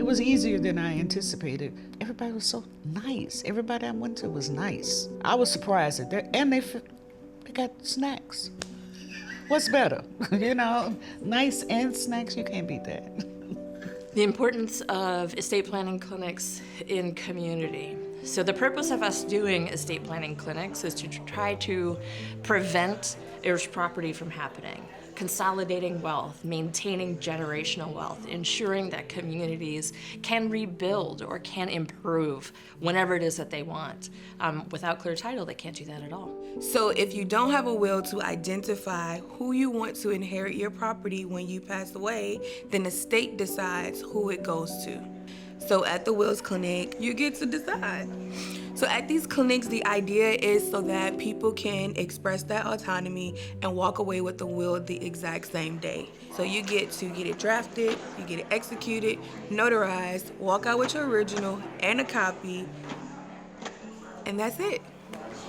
was easier than I anticipated. Everybody was so nice. Everybody I went to was nice. I was surprised at that. And they got snacks. What's better? Nice and snacks, you can't beat that. The importance of estate planning clinics in community. So the purpose of us doing estate planning clinics is to try to prevent heirs property from happening, consolidating wealth, maintaining generational wealth, ensuring that communities can rebuild or can improve whenever it is that they want. Without clear title, they can't do that at all. So if you don't have a will to identify who you want to inherit your property when you pass away, then the state decides who it goes to. So at the wills clinic, you get to decide. So at these clinics, the idea is so that people can express that autonomy and walk away with the will the exact same day. So you get to get it drafted, you get it executed, notarized, walk out with your original and a copy, and that's it.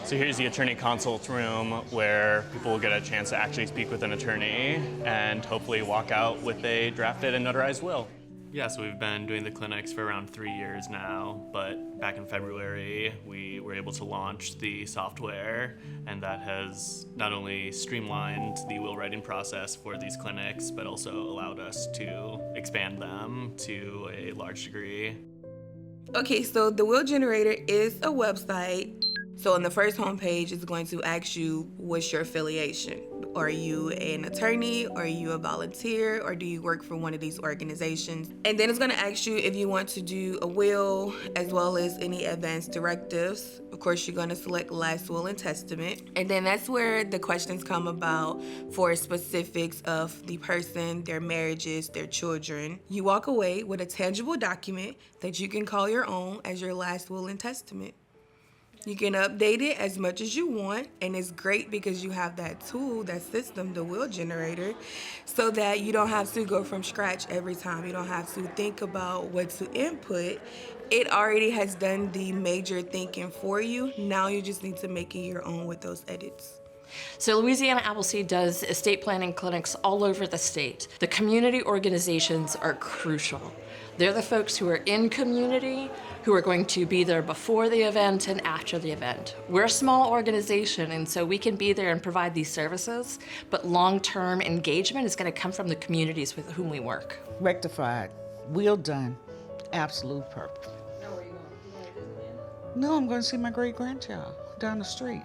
So here's the attorney consult room where people will get a chance to actually speak with an attorney and hopefully walk out with a drafted and notarized will. Yeah, so we've been doing the clinics for around 3 years now, but back in February, we were able to launch the software, and that has not only streamlined the will writing process for these clinics, but also allowed us to expand them to a large degree. Okay, so the will generator is a website. So on the first homepage, it's going to ask you, what's your affiliation? Are you an attorney? Are you a volunteer? Or do you work for one of these organizations? And then it's going to ask you if you want to do a will, as well as any advance directives. Of course, you're going to select last will and testament. And then that's where the questions come about for specifics of the person, their marriages, their children. You walk away with a tangible document that you can call your own as your last will and testament. You can update it as much as you want, and it's great because you have that tool, that system, the will generator, so that you don't have to go from scratch every time. You don't have to think about what to input. It already has done the major thinking for you. Now you just need to make it your own with those edits. So Louisiana Appleseed does estate planning clinics all over the state. The community organizations are crucial. They're the folks who are in community, who are going to be there before the event and after the event. We're a small organization, and so we can be there and provide these services, but long-term engagement is going to come from the communities with whom we work. Rectified, will done, absolute perfect. Now where are you going? You going to Disneyland? No, I'm going to see my great-grandchild down the street.